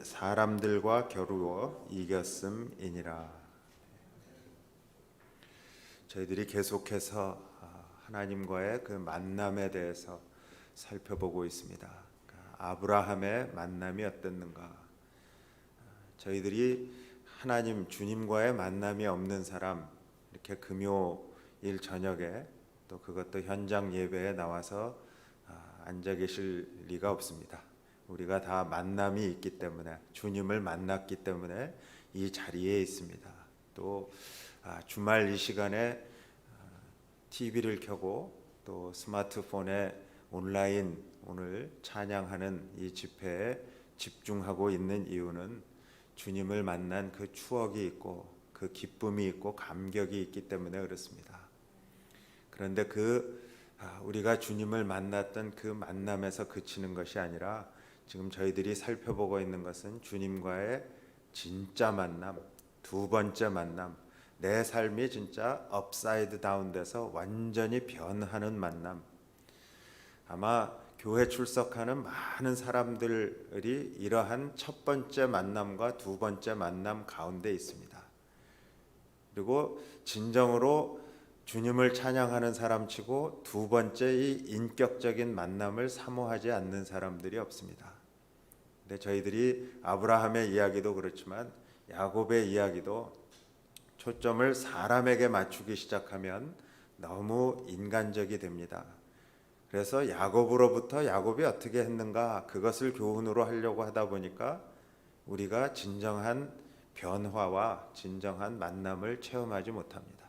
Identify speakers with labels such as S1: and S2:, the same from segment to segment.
S1: 사람들과 겨루어 이겼음이니라. 저희들이 계속해서 하나님과의 그 만남에 대해서 살펴보고 있습니다. 아브라함의 만남이 어땠는가? 저희들이 하나님 주님과의 만남이 없는 사람, 이렇게 금요일 저녁에 또 그것도 현장 예배에 나와서 앉아 계실 리가 없습니다. 우리가 다 만남이 있기 때문에, 주님을 만났기 때문에 이 자리에 있습니다. 또 주말 이 시간에 TV를 켜고 또 스마트폰에 온라인 오늘 찬양하는 이 집회에 집중하고 있는 이유는 주님을 만난 그 추억이 있고 그 기쁨이 있고 감격이 있기 때문에 그렇습니다. 그런데 우리가 주님을 만났던 그 만남에서 그치는 것이 아니라 지금 저희들이 살펴보고 있는 것은 주님과의 진짜 만남, 두 번째 만남, 내 삶이 진짜 업사이드 다운 돼서 완전히 변하는 만남. 아마 교회 출석하는 많은 사람들이 이러한 첫 번째 만남과 두 번째 만남 가운데 있습니다. 그리고 진정으로 주님을 찬양하는 사람치고 두 번째 이 인격적인 만남을 사모하지 않는 사람들이 없습니다. 근데 저희들이 아브라함의 이야기도 그렇지만 야곱의 이야기도 초점을 사람에게 맞추기 시작하면 너무 인간적이 됩니다. 그래서 야곱으로부터 야곱이 어떻게 했는가 그것을 교훈으로 하려고 하다 보니까 우리가 진정한 변화와 진정한 만남을 체험하지 못합니다.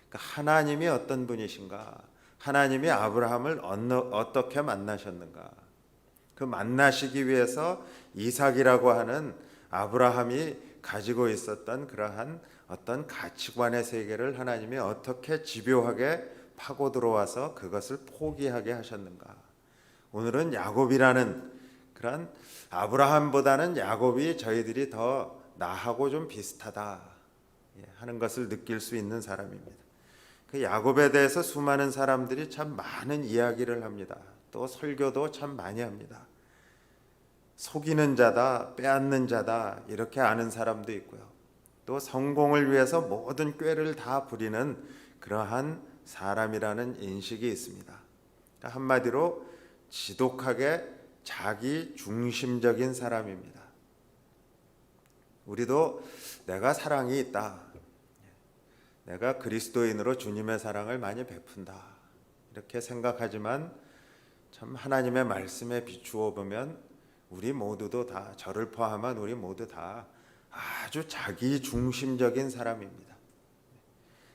S1: 그러니까 하나님이 어떤 분이신가? 하나님이 아브라함을 어떻게 만나셨는가? 그 만나시기 위해서 이삭이라고 하는 아브라함이 가지고 있었던 그러한 어떤 가치관의 세계를 하나님이 어떻게 집요하게 파고 들어와서 그것을 포기하게 하셨는가? 오늘은 야곱이라는 그런 아브라함보다는 야곱이 저희들이 더 나하고 좀 비슷하다 하는 것을 느낄 수 있는 사람입니다. 그 야곱에 대해서 수많은 사람들이 참 많은 이야기를 합니다. 또 설교도 참 많이 합니다. 속이는 자다, 빼앗는 자다 이렇게 아는 사람도 있고요. 또 성공을 위해서 모든 꾀를 다 부리는 그러한 사람이라는 인식이 있습니다. 그러니까 한마디로 지독하게 자기 중심적인 사람입니다. 우리도 내가 사랑이 있다, 내가 그리스도인으로 주님의 사랑을 많이 베푼다 이렇게 생각하지만 참 하나님의 말씀에 비추어 보면 우리 모두도 다, 저를 포함한 우리 모두 다 아주 자기 중심적인 사람입니다.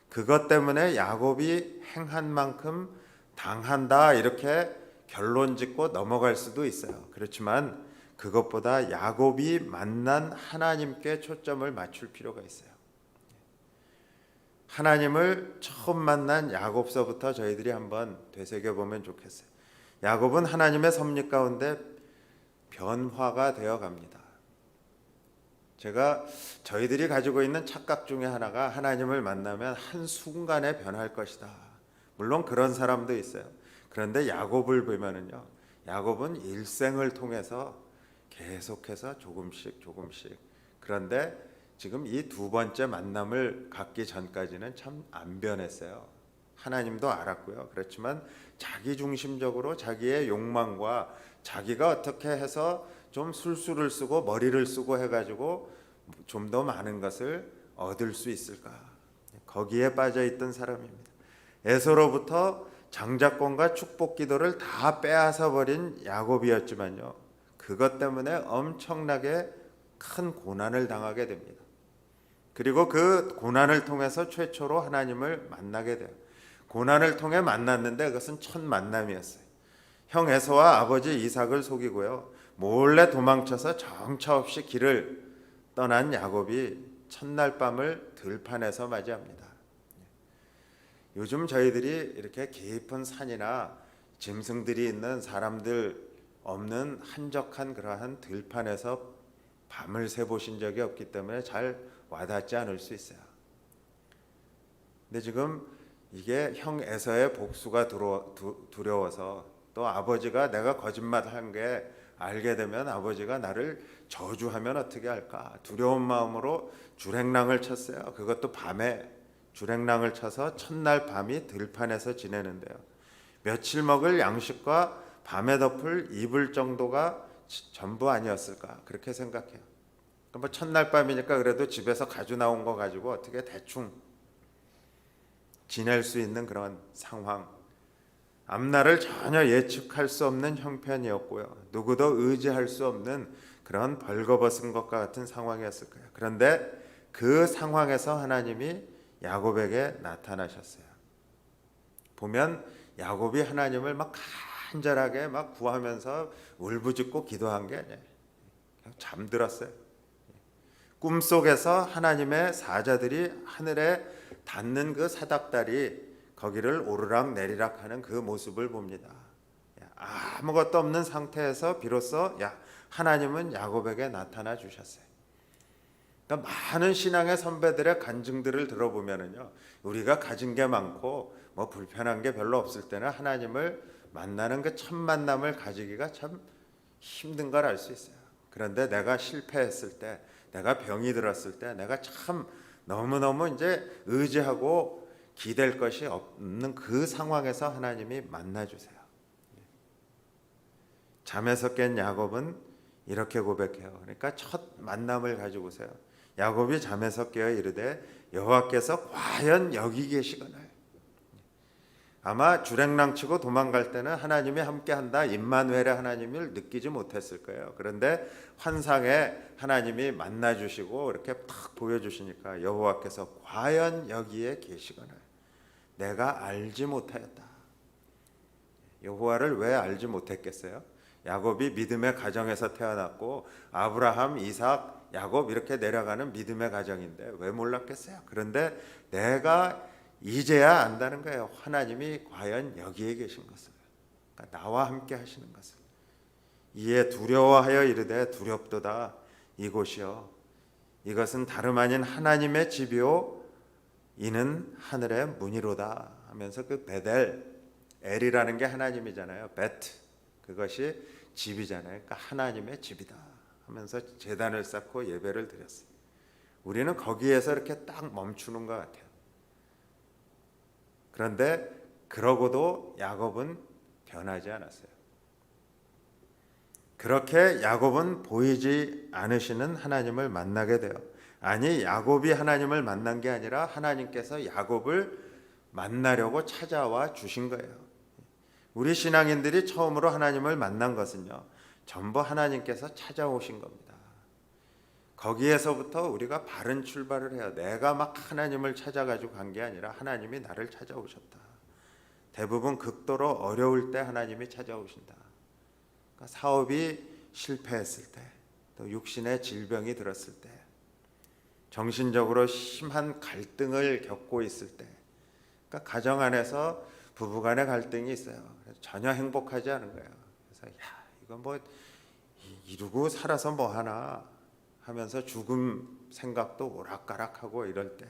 S1: 그것 때문에 야곱이 행한 만큼 당한다 이렇게 결론 짓고 넘어갈 수도 있어요. 그렇지만 그것보다 야곱이 만난 하나님께 초점을 맞출 필요가 있어요. 하나님을 처음 만난 야곱서부터 저희들이 한번 되새겨보면 좋겠어요. 야곱은 하나님의 섭리 가운데 변화가 되어 갑니다. 저희들이 가지고 있는 착각 중에 하나가 하나님을 만나면 한순간에 변할 것이다. 물론 그런 사람도 있어요. 그런데 야곱을 보면은요, 야곱은 일생을 통해서 계속해서 조금씩 그런데 지금 이 두 번째 만남을 갖기 전까지는 참 안 변했어요. 하나님도 알았고요. 그렇지만 자기 중심적으로 자기의 욕망과 자기가 어떻게 해서 좀 술수를 쓰고 머리를 쓰고 해가지고 좀 더 많은 것을 얻을 수 있을까? 거기에 빠져있던 사람입니다. 에서로부터 장자권과 축복 기도를 다 빼앗아 버린 야곱이었지만요, 그것 때문에 엄청나게 큰 고난을 당하게 됩니다. 그리고 그 고난을 통해서 최초로 하나님을 만나게 돼요. 고난을 통해 만났는데 그것은 첫 만남이었어요. 형 에서와 아버지 이삭을 속이고요, 몰래 도망쳐서 정처 없이 길을 떠난 야곱이 첫날 밤을 들판에서 맞이합니다. 요즘 저희들이 이렇게 깊은 산이나 짐승들이 있는 사람들 없는 한적한 그러한 들판에서 밤을 새보신 적이 없기 때문에 잘 와닿지 않을 수 있어요. 근데 지금 이게 형 에서의 복수가 두려워서, 또 아버지가 내가 거짓말한 게 알게 되면 아버지가 나를 저주하면 어떻게 할까? 두려운 마음으로 주랭랑을 쳤어요. 그것도 밤에 주랭랑을 쳐서 첫날 밤이 들판에서 지내는데요. 며칠 먹을 양식과 밤에 덮을 이불 정도가 전부 아니었을까? 그렇게 생각해요. 뭐 첫날 밤이니까 그래도 집에서 가져 나온 거 가지고 어떻게 대충 지낼 수 있는 그런 상황. 앞날을 전혀 예측할 수 없는 형편이었고요. 누구도 의지할 수 없는 그런 벌거벗은 것과 같은 상황이었을 거예요. 그런데 그 상황에서 하나님이 야곱에게 나타나셨어요. 보면 야곱이 하나님을 막 간절하게 막 구하면서 울부짖고 기도한 게 아니에요. 그냥 잠들었어요. 꿈속에서 하나님의 사자들이 하늘에 닿는 그 사닥다리 거기를 오르락 내리락 하는 그 모습을 봅니다. 아무것도 없는 상태에서 비로소 하나님은 야곱에게 나타나 주셨어요. 그러니까 많은 신앙의 선배들의 간증들을 들어보면은요, 우리가 가진 게 많고 뭐 불편한 게 별로 없을 때는 하나님을 만나는 그 첫 만남을 가지기가 참 힘든 걸 알 수 있어요. 그런데 내가 실패했을 때, 내가 병이 들었을 때, 내가 참 너무너무 이제 의지하고 기댈 것이 없는 그 상황에서 하나님이 만나 주세요. 잠에서 깬 야곱은 이렇게 고백해요. 그러니까 첫 만남을 가지고 오세요. 야곱이 잠에서 깨어 이르되 여호와께서 과연 여기 계시거늘. 아마 주랭랑치고 도망갈 때는 하나님이 함께한다, 임마누엘의 하나님을 느끼지 못했을 거예요. 그런데 환상에 하나님이 만나 주시고 이렇게 탁 보여주시니까 여호와께서 과연 여기에 계시거늘 내가 알지 못하였다. 여호와를 왜 알지 못했겠어요? 야곱이 믿음의 가정에서 태어났고 아브라함, 이삭, 야곱 이렇게 내려가는 믿음의 가정인데 왜 몰랐겠어요? 그런데 내가 이제야 안다는 거예요. 하나님이 과연 여기에 계신 것을, 그러니까 나와 함께 하시는 것을. 이에 두려워하여 이르되 두렵도다. 이곳이요 이것은 다름 아닌 하나님의 집이요 이는 하늘의 문이로다 하면서 그 베델, 엘이라는 게 하나님이잖아요. 베트, 그것이 집이잖아요. 그러니까 하나님의 집이다 하면서 제단을 쌓고 예배를 드렸어요. 우리는 거기에서 이렇게 딱 멈추는 것 같아요. 그런데 그러고도 야곱은 변하지 않았어요. 그렇게 야곱은 보이지 않으시는 하나님을 만나게 돼요. 아니, 야곱이 하나님을 만난 게 아니라 하나님께서 야곱을 만나려고 찾아와 주신 거예요. 우리 신앙인들이 처음으로 하나님을 만난 것은요, 전부 하나님께서 찾아오신 겁니다. 거기에서부터 우리가 바른 출발을 해요. 내가 막 하나님을 찾아가지고 간 게 아니라 하나님이 나를 찾아오셨다. 대부분 극도로 어려울 때 하나님이 찾아오신다. 그러니까 사업이 실패했을 때, 또 육신의 질병이 들었을 때, 정신적으로 심한 갈등을 겪고 있을 때, 그러니까 가정 안에서 부부간의 갈등이 있어요. 전혀 행복하지 않은 거예요. 그래서 이거 뭐 이루고 살아서 뭐 하나 하면서 죽음 생각도 오락가락하고 이럴 때,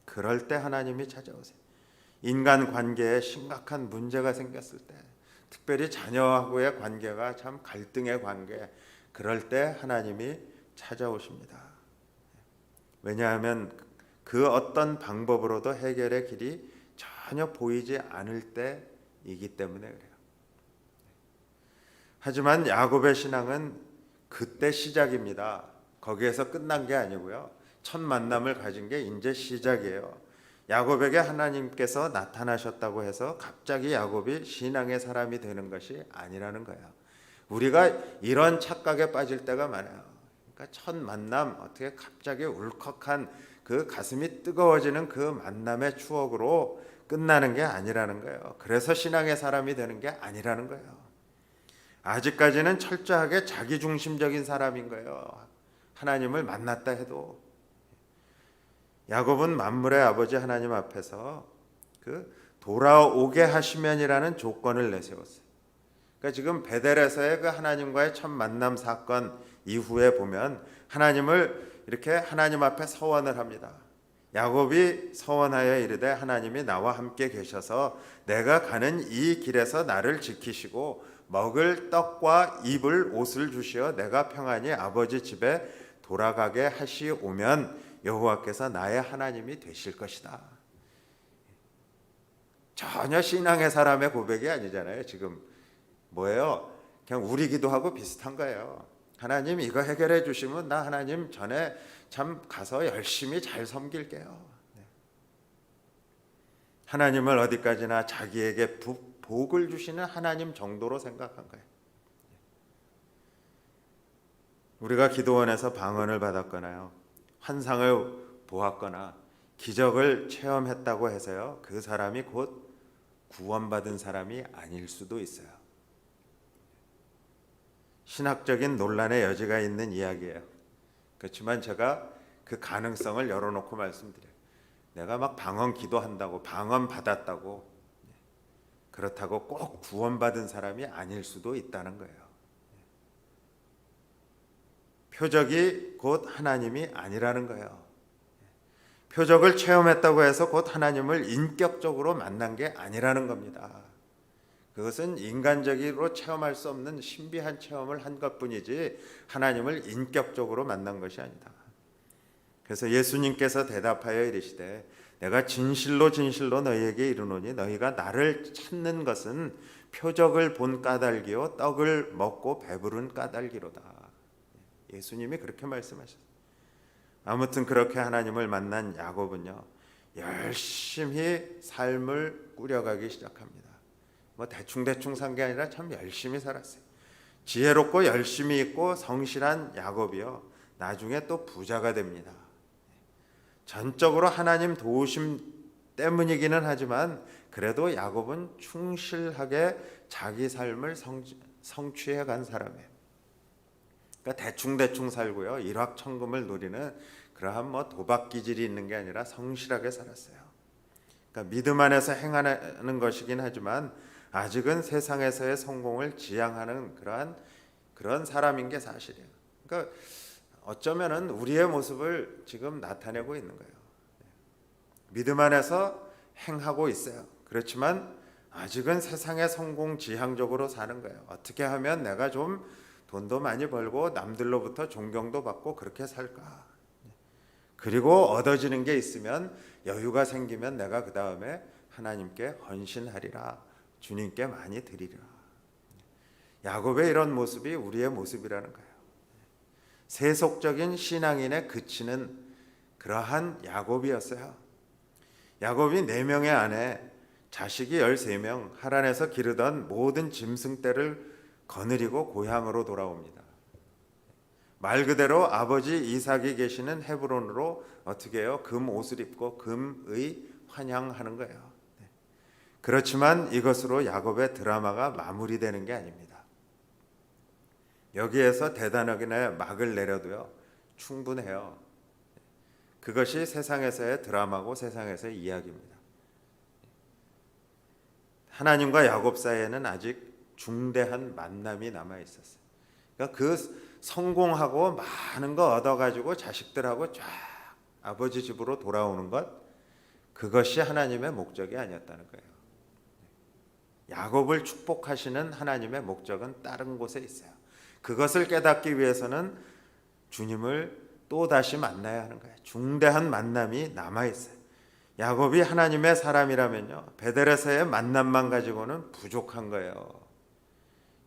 S1: 그럴 때 하나님이 찾아오세요. 인간 관계에 심각한 문제가 생겼을 때, 특별히 자녀하고의 관계가 참 갈등의 관계, 그럴 때 하나님이 찾아오십니다. 왜냐하면 그 어떤 방법으로도 해결의 길이 전혀 보이지 않을 때이기 때문에 그래요. 하지만 야곱의 신앙은 그때 시작입니다. 거기에서 끝난 게 아니고요. 첫 만남을 가진 게 이제 시작이에요. 야곱에게 하나님께서 나타나셨다고 해서 갑자기 야곱이 신앙의 사람이 되는 것이 아니라는 거예요. 우리가 이런 착각에 빠질 때가 많아요. 그러니까 첫 만남, 어떻게 갑자기 울컥한 그 가슴이 뜨거워지는 그 만남의 추억으로 끝나는 게 아니라는 거예요. 그래서 신앙의 사람이 되는 게 아니라는 거예요. 아직까지는 철저하게 자기중심적인 사람인 거예요. 하나님을 만났다 해도. 야곱은 만물의 아버지 하나님 앞에서 그 돌아오게 하시면이라는 조건을 내세웠어요. 그러니까 지금 베델에서의 그 하나님과의 첫 만남 사건 이후에 보면 하나님을 이렇게 하나님 앞에 서원을 합니다. 야곱이 서원하여 이르되 하나님이 나와 함께 계셔서 내가 가는 이 길에서 나를 지키시고 먹을 떡과 입을 옷을 주시어 내가 평안히 아버지 집에 돌아가게 하시오면 여호와께서 나의 하나님이 되실 것이다. 전혀 신앙의 사람의 고백이 아니잖아요. 지금 뭐예요? 그냥 우리 기도하고 비슷한 거예요. 하나님 이거 해결해 주시면 나 하나님 전에 참 가서 열심히 잘 섬길게요. 하나님을 어디까지나 자기에게 복을 주시는 하나님 정도로 생각한 거예요. 우리가 기도원에서 방언을 받았거나요, 환상을 보았거나 기적을 체험했다고 해서요, 그 사람이 곧 구원받은 사람이 아닐 수도 있어요. 신학적인 논란의 여지가 있는 이야기예요. 그렇지만 제가 그 가능성을 열어놓고 말씀드려요. 내가 막 방언 기도한다고, 방언 받았다고, 그렇다고 꼭 구원받은 사람이 아닐 수도 있다는 거예요. 표적이 곧 하나님이 아니라는 거예요. 표적을 체험했다고 해서 곧 하나님을 인격적으로 만난 게 아니라는 겁니다. 그것은 인간적으로 체험할 수 없는 신비한 체험을 한 것뿐이지 하나님을 인격적으로 만난 것이 아니다. 그래서 예수님께서 대답하여 이르시되 내가 진실로 진실로 너희에게 이르노니 너희가 나를 찾는 것은 표적을 본 까닭이요 떡을 먹고 배부른 까닭이로다. 예수님이 그렇게 말씀하셨어요. 아무튼 그렇게 하나님을 만난 야곱은요, 열심히 삶을 꾸려가기 시작합니다. 뭐 대충 산 게 아니라 참 열심히 살았어요. 지혜롭고 열심히 있고 성실한 야곱이요, 나중에 또 부자가 됩니다. 전적으로 하나님 도우심 때문이기는 하지만 그래도 야곱은 충실하게 자기 삶을 성취해 간 사람이에요. 그러니까 대충 살고요, 일확천금을 누리는 그러한 뭐 도박 기질이 있는 게 아니라 성실하게 살았어요. 그러니까 믿음 안에서 행하는 것이긴 하지만 아직은 세상에서의 성공을 지향하는 그런 사람인 게 사실이에요. 그러니까 어쩌면은 우리의 모습을 지금 나타내고 있는 거예요. 믿음 안에서 행하고 있어요. 그렇지만 아직은 세상의 성공 지향적으로 사는 거예요. 어떻게 하면 내가 좀 돈도 많이 벌고 남들로부터 존경도 받고 그렇게 살까? 그리고 얻어지는 게 있으면 여유가 생기면 내가 그 다음에 하나님께 헌신하리라, 주님께 많이 드리리라. 야곱의 이런 모습이 우리의 모습이라는 거예요. 세속적인 신앙인에 그치는 그러한 야곱이었어요. 야곱이 4명의 아내, 자식이 13명, 하란에서 기르던 모든 짐승떼를 거느리고 고향으로 돌아옵니다. 말 그대로 아버지 이삭이 계시는 헤브론으로 어떻게 해요? 금 옷을 입고 금의 환향하는 거예요. 그렇지만 이것으로 야곱의 드라마가 마무리되는 게 아닙니다. 여기에서 대단하게 막을 내려도요, 충분해요. 그것이 세상에서의 드라마고 세상에서의 이야기입니다. 하나님과 야곱 사이에는 아직 중대한 만남이 남아 있었어요. 그러니까 그 성공하고 많은 거 얻어가지고 자식들하고 쫙 아버지 집으로 돌아오는 것, 그것이 하나님의 목적이 아니었다는 거예요. 야곱을 축복하시는 하나님의 목적은 다른 곳에 있어요. 그것을 깨닫기 위해서는 주님을 또 다시 만나야 하는 거예요. 중대한 만남이 남아 있어요. 야곱이 하나님의 사람이라면요, 베델에서의 만남만 가지고는 부족한 거예요.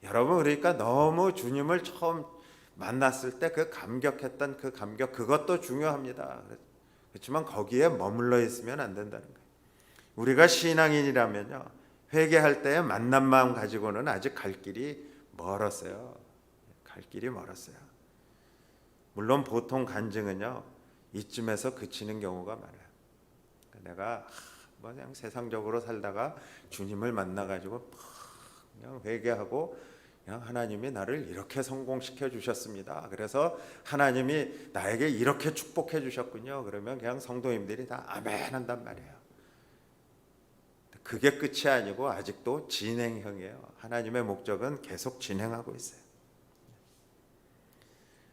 S1: 여러분, 그러니까 너무 주님을 처음 만났을 때 그 감격했던 그 감격, 그것도 중요합니다. 그렇지만 거기에 머물러 있으면 안 된다는 거예요. 우리가 신앙인이라면요, 회개할 때의 만남만 가지고는 아직 갈 길이 멀었어요. 갈 길이 멀었어요. 물론 보통 간증은요, 이쯤에서 그치는 경우가 많아요. 내가 뭐 그냥 세상적으로 살다가 주님을 만나가지고 그냥 회개하고 그냥 하나님이 나를 이렇게 성공시켜 주셨습니다. 그래서 하나님이 나에게 이렇게 축복해 주셨군요. 그러면 그냥 성도님들이 다 아멘 한단 말이에요. 그게 끝이 아니고 아직도 진행형이에요. 하나님의 목적은 계속 진행하고 있어요.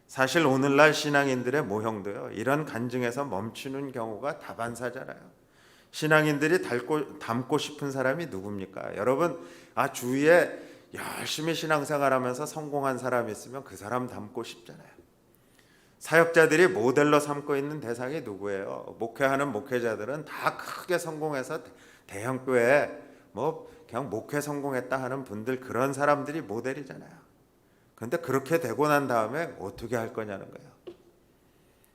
S1: 사실 오늘날 신앙인들의 모형도요, 이런 간증에서 멈추는 경우가 다반사잖아요. 신앙인들이 닮고 싶은 사람이 누굽니까? 여러분, 주위에 열심히 신앙생활하면서 성공한 사람이 있으면 그 사람 닮고 싶잖아요. 사역자들이 모델로 삼고 있는 대상이 누구예요? 목회하는 목회자들은 다 크게 성공해서 대형 교회에 뭐 그냥 목회 성공했다 하는 분들, 그런 사람들이 모델이잖아요. 그런데 그렇게 되고 난 다음에 어떻게 할 거냐는 거예요.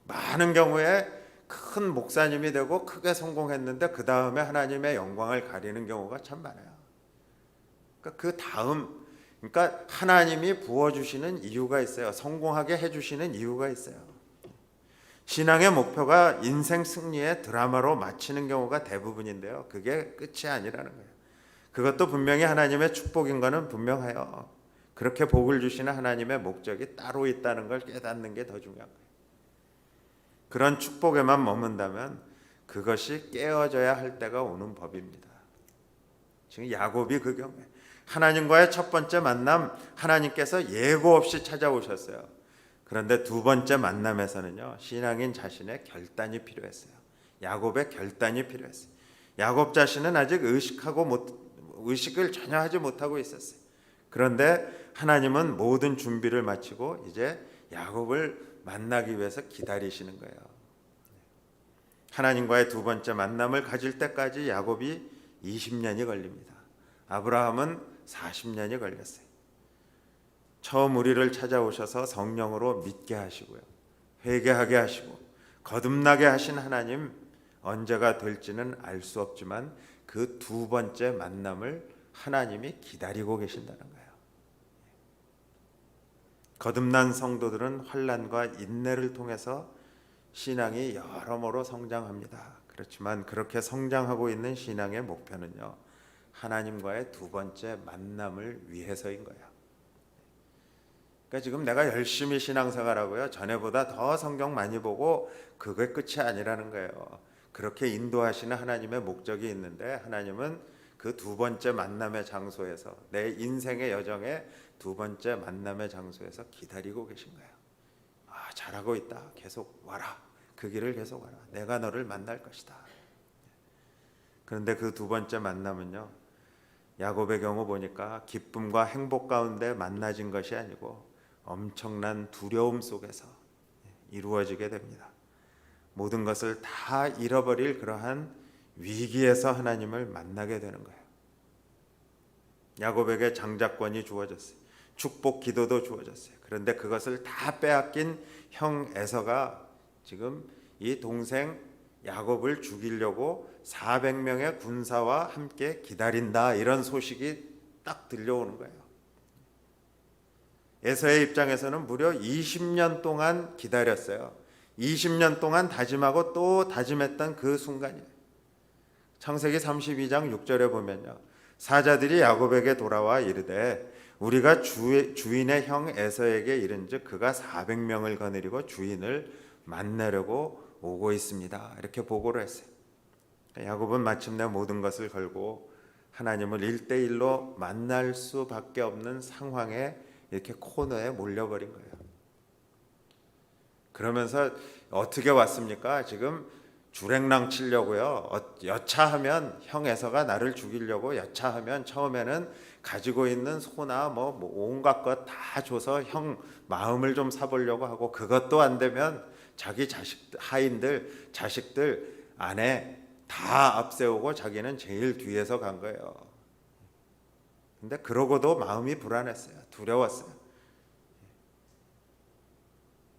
S1: 많은 경우에 큰 목사님이 되고 크게 성공했는데 그 다음에 하나님의 영광을 가리는 경우가 참 많아요. 그러니까 그 다음, 그러니까 하나님이 부어주시는 이유가 있어요. 성공하게 해주시는 이유가 있어요. 신앙의 목표가 인생 승리의 드라마로 마치는 경우가 대부분인데요, 그게 끝이 아니라는 거예요. 그것도 분명히 하나님의 축복인 거는 분명해요. 그렇게 복을 주시는 하나님의 목적이 따로 있다는 걸 깨닫는 게 더 중요한 거예요. 그런 축복에만 머문다면 그것이 깨어져야 할 때가 오는 법입니다. 지금 야곱이 그 경우에 하나님과의 첫 번째 만남, 하나님께서 예고 없이 찾아오셨어요. 그런데 두 번째 만남에서는요, 신앙인 자신의 결단이 필요했어요. 야곱의 결단이 필요했어요. 야곱 자신은 아직 의식을 전혀 하지 못하고 있었어요. 그런데 하나님은 모든 준비를 마치고 이제 야곱을 만나기 위해서 기다리시는 거예요. 하나님과의 두 번째 만남을 가질 때까지 야곱이 20년이 걸립니다. 아브라함은 40년이 걸렸어요. 처음 우리를 찾아오셔서 성령으로 믿게 하시고요, 회개하게 하시고 거듭나게 하신 하나님, 언제가 될지는 알 수 없지만 그 두 번째 만남을 하나님이 기다리고 계신다는 거예요. 거듭난 성도들은 환난과 인내를 통해서 신앙이 여러모로 성장합니다. 그렇지만 그렇게 성장하고 있는 신앙의 목표는요, 하나님과의 두 번째 만남을 위해서인 거예요. 그러니까 지금 내가 열심히 신앙생활하고요, 전에보다 더 성경 많이 보고, 그게 끝이 아니라는 거예요. 그렇게 인도하시는 하나님의 목적이 있는데, 하나님은 그 두 번째 만남의 장소에서, 내 인생의 여정의 두 번째 만남의 장소에서 기다리고 계신 거예요. 아, 잘하고 있다, 계속 와라, 그 길을 계속 와라, 내가 너를 만날 것이다. 그런데 그 두 번째 만남은요, 야곱의 경우 보니까 기쁨과 행복 가운데 만나진 것이 아니고 엄청난 두려움 속에서 이루어지게 됩니다. 모든 것을 다 잃어버릴 그러한 위기에서 하나님을 만나게 되는 거예요. 야곱에게 장자권이 주어졌어요. 축복 기도도 주어졌어요. 그런데 그것을 다 빼앗긴 형 에서가 지금 이 동생 야곱을 죽이려고 400명의 군사와 함께 기다린다, 이런 소식이 딱 들려오는 거예요. 에서의 입장에서는 무려 20년 동안 기다렸어요. 20년 동안 다짐하고 또 다짐했던 그 순간이에요. 창세기 32장 6절에 보면요, 사자들이 야곱에게 돌아와 이르되 우리가 주인의 형 에서에게 이른즉 그가 400명을 거느리고 주인을 만나려고 오고 있습니다, 이렇게 보고를 했어요. 야곱은 마침내 모든 것을 걸고 하나님을 1대1로 만날 수밖에 없는 상황에, 이렇게 코너에 몰려버린 거예요. 그러면서 어떻게 왔습니까? 지금 주랭랑 치려고요, 여차하면 형 에서가 나를 죽이려고 여차하면 처음에는 가지고 있는 소나 뭐 온갖 것 다 줘서 형 마음을 좀 사보려고 하고, 그것도 안 되면 자기 하인들, 자식들, 아내 다 앞세우고 자기는 제일 뒤에서 간 거예요. 근데 그러고도 마음이 불안했어요. 두려웠어요.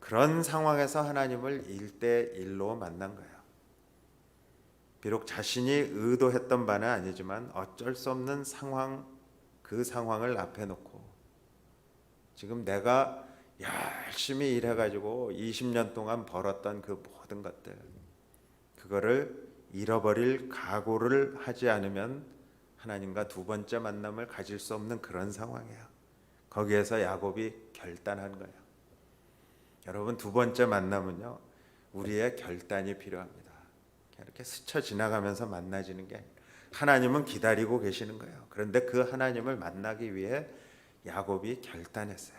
S1: 그런 상황에서 하나님을 1대1로 만난 거예요. 비록 자신이 의도했던 바는 아니지만 어쩔 수 없는 상황, 그 상황을 앞에 놓고 지금 내가 열심히 일해가지고 20년 동안 벌었던 그 모든 것들, 그거를 잃어버릴 각오를 하지 않으면 하나님과 두 번째 만남을 가질 수 없는 그런 상황이에요. 거기에서 야곱이 결단한 거예요. 여러분, 두 번째 만남은요, 우리의 결단이 필요합니다. 이렇게 스쳐 지나가면서 만나지는 게 아니라 하나님은 기다리고 계시는 거예요. 그런데 그 하나님을 만나기 위해 야곱이 결단했어요.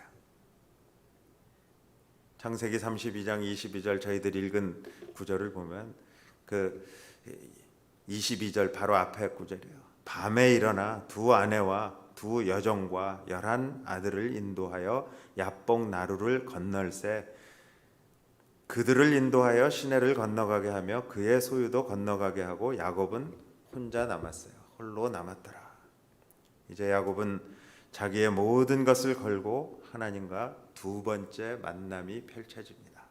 S1: 창세기 32장 22절 저희들 읽은 구절을 보면 그 22절 바로 앞에 구절이에요. 밤에 일어나 두 아내와 두 여종과 11 아들을 인도하여 야복 나루를 건널세 그들을 인도하여 시내를 건너가게 하며 그의 소유도 건너가게 하고 야곱은 혼자 남았어요. 홀로 남았더라. 이제 야곱은 자기의 모든 것을 걸고 하나님과 두 번째 만남이 펼쳐집니다.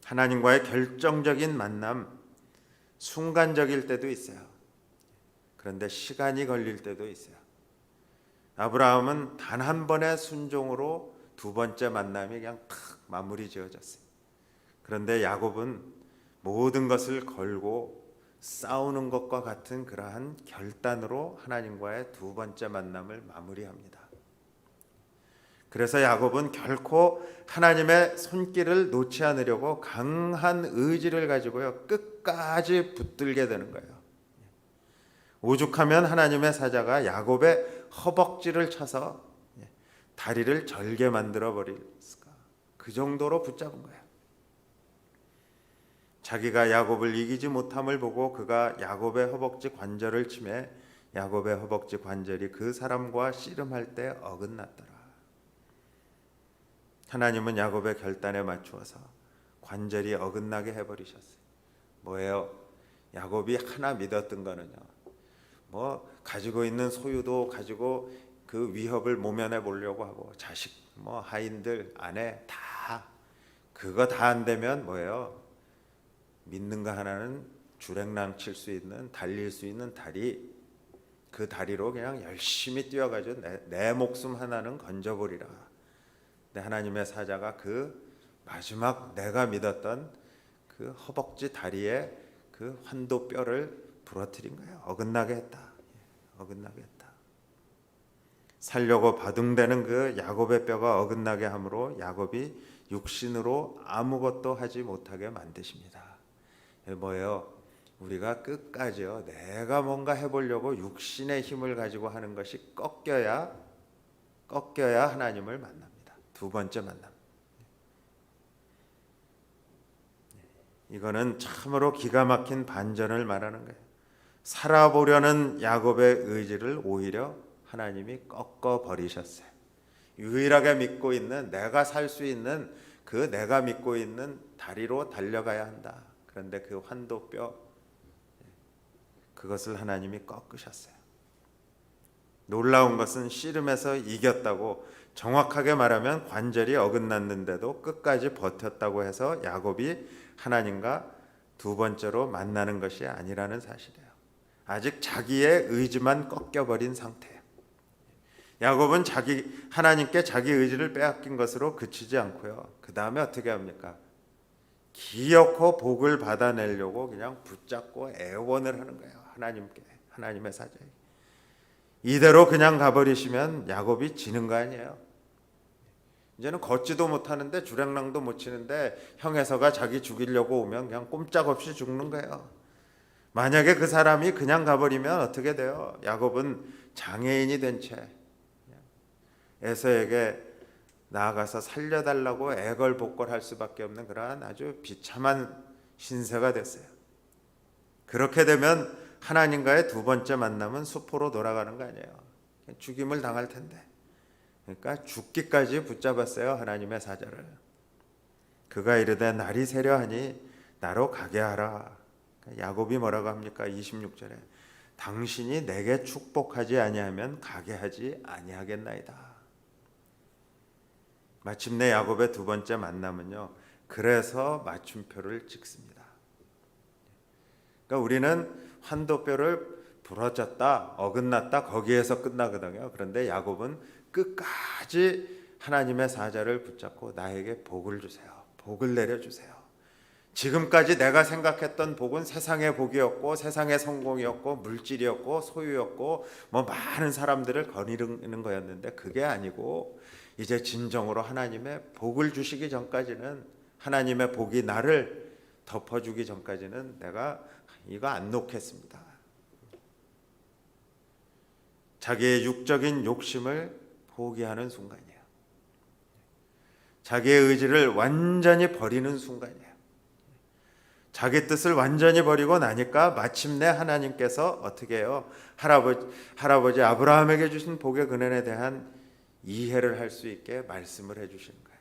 S1: 하나님과의 결정적인 만남, 순간적일 때도 있어요. 그런데 시간이 걸릴 때도 있어요. 아브라함은 단 한 번의 순종으로 두 번째 만남이 그냥 탁 마무리 지어졌어요. 그런데 야곱은 모든 것을 걸고 싸우는 것과 같은 그러한 결단으로 하나님과의 두 번째 만남을 마무리합니다. 그래서 야곱은 결코 하나님의 손길을 놓지 않으려고 강한 의지를 가지고요 끝까지 붙들게 되는 거예요. 오죽하면 하나님의 사자가 야곱의 허벅지를 쳐서 다리를 절게 만들어 버릴까. 그 정도로 붙잡은 거예요. 자기가 야곱을 이기지 못함을 보고 그가 야곱의 허벅지 관절을 치매 야곱의 허벅지 관절이 그 사람과 씨름할 때 어긋났더라. 하나님은 야곱의 결단에 맞추어서 관절이 어긋나게 해버리셨어요. 뭐예요? 야곱이 하나 믿었던 거는요. 뭐 가지고 있는 소유도 가지고 그 위협을 모면해 보려고 하고 자식, 뭐 하인들, 아내 다 그거 다 안 되면 뭐예요? 믿는 거 하나는 주랭랑 칠 수 있는 달릴 수 있는 다리 그 다리로 그냥 열심히 뛰어가지고 내 목숨 하나는 건져버리라. 근데 하나님의 사자가 그 마지막 내가 믿었던 그 허벅지 다리에 그 환도뼈를 부러뜨린 거예요. 어긋나게 했다. 어긋나게 했다. 살려고 바둥대는 그 야곱의 뼈가 어긋나게 함으로 야곱이 육신으로 아무것도 하지 못하게 만드십니다. 뭐예요? 우리가 끝까지요. 내가 뭔가 해보려고 육신의 힘을 가지고 하는 것이 꺾여야 하나님을 만납니다. 두 번째 만남. 이거는 참으로 기가 막힌 반전을 말하는 거예요. 살아보려는 야곱의 의지를 오히려 하나님이 꺾어 버리셨어요. 유일하게 믿고 있는 내가 살 수 있는 그 내가 믿고 있는 다리로 달려가야 한다. 그런데 그 환도뼈 그것을 하나님이 꺾으셨어요. 놀라운 것은 씨름에서 이겼다고 정확하게 말하면 관절이 어긋났는데도 끝까지 버텼다고 해서 야곱이 하나님과 두 번째로 만나는 것이 아니라는 사실이에요. 아직 자기의 의지만 꺾여버린 상태예요. 야곱은 하나님께 자기 의지를 빼앗긴 것으로 그치지 않고요. 그 다음에 어떻게 합니까? 기어코 복을 받아내려고 그냥 붙잡고 애원을 하는 거예요. 하나님께, 하나님의 사자에게. 이대로 그냥 가버리시면 야곱이 지는 거 아니에요. 이제는 걷지도 못하는데 주랭랑도 못 치는데 형에서가 자기 죽이려고 오면 그냥 꼼짝없이 죽는 거예요. 만약에 그 사람이 그냥 가버리면 어떻게 돼요? 야곱은 장애인이 된 채 에서에게 나아가서 살려달라고 애걸복걸할 수밖에 없는 그러한 아주 비참한 신세가 됐어요. 그렇게 되면 하나님과의 두 번째 만남은 수포로 돌아가는 거 아니에요. 죽임을 당할 텐데. 그러니까 죽기까지 붙잡았어요. 하나님의 사자를. 그가 이르되 날이 새려하니 나로 가게 하라. 야곱이 뭐라고 합니까? 26절에 당신이 내게 축복하지 아니하면 가게 하지 아니하겠나이다. 마침내 야곱의 두 번째 만남은요. 그래서 맞춤표를 찍습니다. 그러니까 우리는 환도뼈를 부러졌다, 어긋났다 거기에서 끝나거든요. 그런데 야곱은 끝까지 하나님의 사자를 붙잡고 나에게 복을 주세요. 복을 내려주세요. 지금까지 내가 생각했던 복은 세상의 복이었고 세상의 성공이었고 물질이었고 소유였고 뭐 많은 사람들을 거느리는 거였는데 그게 아니고 이제 진정으로 하나님의 복을 주시기 전까지는 하나님의 복이 나를 덮어주기 전까지는 내가 이거 안 놓겠습니다. 자기의 육적인 욕심을 포기하는 순간이에요. 자기의 의지를 완전히 버리는 순간이에요. 자기 뜻을 완전히 버리고 나니까 마침내 하나님께서 어떻게 해요? 할아버지 아브라함에게 주신 복의 근원에 대한 이해를 할 수 있게 말씀을 해주시는 거예요.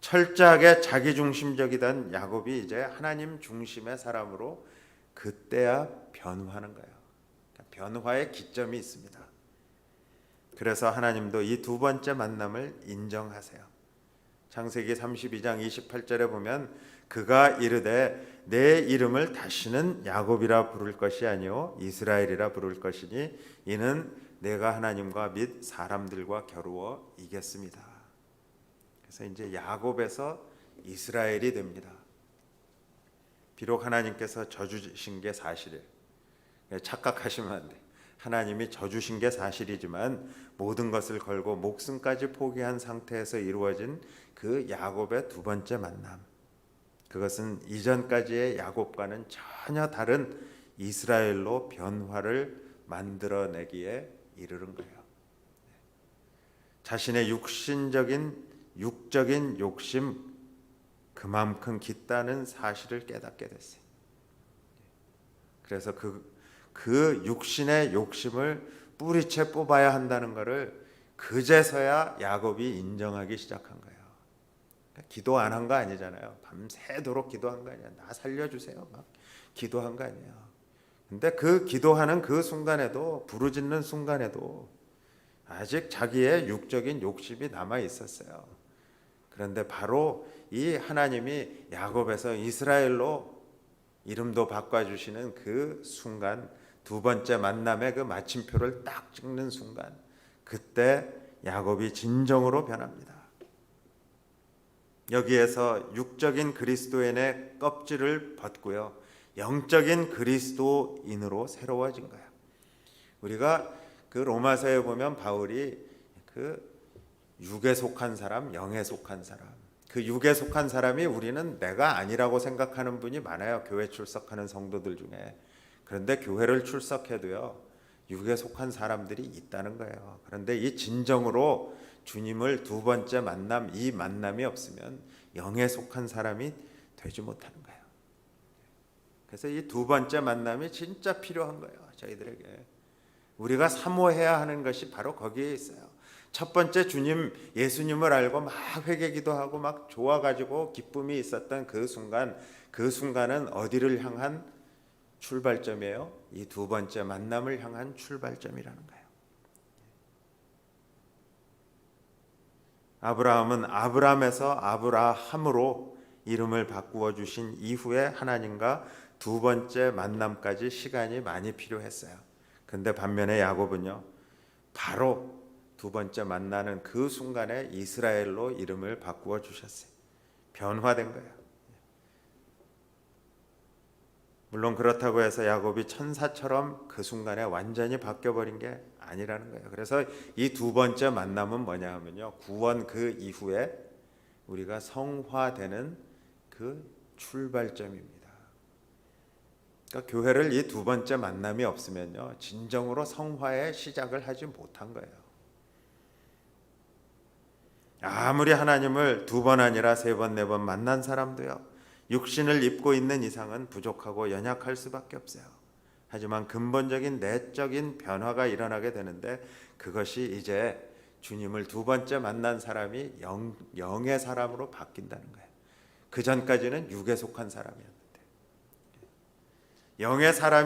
S1: 철저하게 자기중심적이던 야곱이 이제 하나님 중심의 사람으로 그때야 변화하는 거예요. 변화의 기점이 있습니다. 그래서 하나님도 이 두 번째 만남을 인정하세요. 창세기 32장 28절에 보면 그가 이르되 내 이름을 다시는 야곱이라 부를 것이 아니요 이스라엘이라 부를 것이니 이는 내가 하나님과 및 사람들과 겨루어 이겼습니다. 그래서 이제 야곱에서 이스라엘이 됩니다. 비록 하나님께서 져주신 게 사실이에요. 착각하시면 안 돼. 하나님이 져주신 게 사실이지만 모든 것을 걸고 목숨까지 포기한 상태에서 이루어진 그 야곱의 두 번째 만남, 그것은 이전까지의 야곱과는 전혀 다른 이스라엘로 변화를 만들어내기에 이르는 거예요. 자신의 육적인 욕심 그만큼 깊다는 사실을 깨닫게 됐어요. 그래서 그 육신의 욕심을 뿌리채 뽑아야 한다는 것을 그제서야 야곱이 인정하기 시작한 거예요. 기도 안 한 거 아니잖아요. 밤새도록 기도한 거 아니야. 나 살려주세요. 막 기도한 거 아니에요. 근데 그 기도하는 그 순간에도, 부르짖는 순간에도 아직 자기의 육적인 욕심이 남아 있었어요. 그런데 바로 이 하나님이 야곱에서 이스라엘로 이름도 바꿔주시는 그 순간, 두 번째 만남의 그 마침표를 딱 찍는 순간, 그때 야곱이 진정으로 변합니다. 여기에서 육적인 그리스도인의 껍질을 벗고요, 영적인 그리스도인으로 새로워진 거예요. 우리가 그 로마서에 보면 바울이 그 육에 속한 사람, 영에 속한 사람, 그 육에 속한 사람이 우리는 내가 아니라고 생각하는 분이 많아요. 교회 출석하는 성도들 중에. 그런데 교회를 출석해도요, 육에 속한 사람들이 있다는 거예요. 그런데 이 진정으로 주님을 두 번째 만남, 이 만남이 없으면 영에 속한 사람이 되지 못하는 거예요. 그래서 이 두 번째 만남이 진짜 필요한 거예요. 저희들에게. 우리가 사모해야 하는 것이 바로 거기에 있어요. 첫 번째 예수님을 알고 막 회개기도하고 막 좋아가지고 기쁨이 있었던 그 순간은 어디를 향한 출발점이에요? 이 두 번째 만남을 향한 출발점이라는 거예요. 아브라함은 아브람에서 아브라함으로 이름을 바꾸어 주신 이후에 하나님과 두 번째 만남까지 시간이 많이 필요했어요. 근데 반면에 야곱은요, 바로 두 번째 만나는 그 순간에 이스라엘로 이름을 바꾸어 주셨어요. 변화된 거예요. 물론 그렇다고 해서 야곱이 천사처럼 그 순간에 완전히 바뀌어버린 게 아니라는 거예요. 그래서 이 두 번째 만남은 뭐냐 하면요, 구원 그 이후에 우리가 성화되는 그 출발점입니다. 그러니까 교회를 이 두 번째 만남이 없으면요, 진정으로 성화의 시작을 하지 못한 거예요. 아무리 하나님을 두 번 아니라 세 번, 네 번 만난 사람도요, 육신을 입고 있는 이상은 부족하고 연약할 수밖에 없어요. 하지만 근본적인 내적인 변화가 일어나게 되는데, 그것이 이제 주님을 두 번째 만난 사람이 영의 사람으로 바뀐다는 거예요. 그 전까지는 육에 속한 사람이었는데 영의 사람이